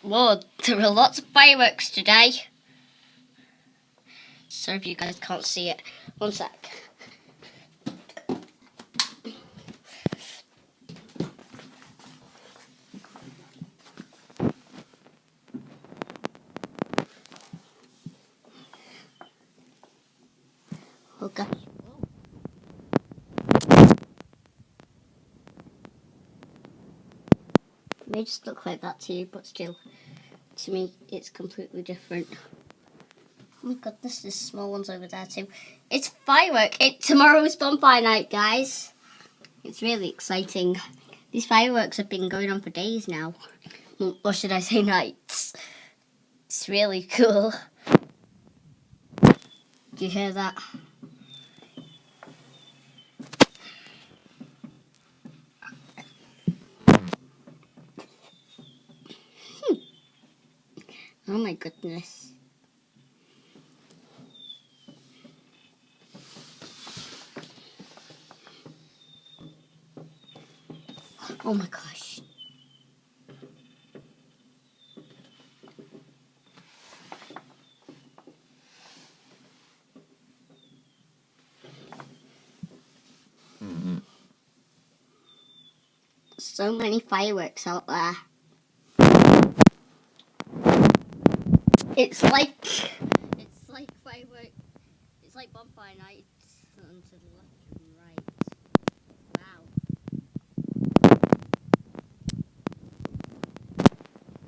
Whoa, there were lots of fireworks today. Sorry if you guys can't see it. One sec. Okay. It may just look like that to you, but still, to me, it's completely different. Oh my goodness, there's small ones over there too. It's firework. Tomorrow's bonfire night, guys. It's really exciting. These fireworks have been going on for days now. Or should I say nights? It's really cool. Do you hear that? Oh my goodness. Oh my gosh. So many fireworks out there. It's like firework. It's like bonfire night.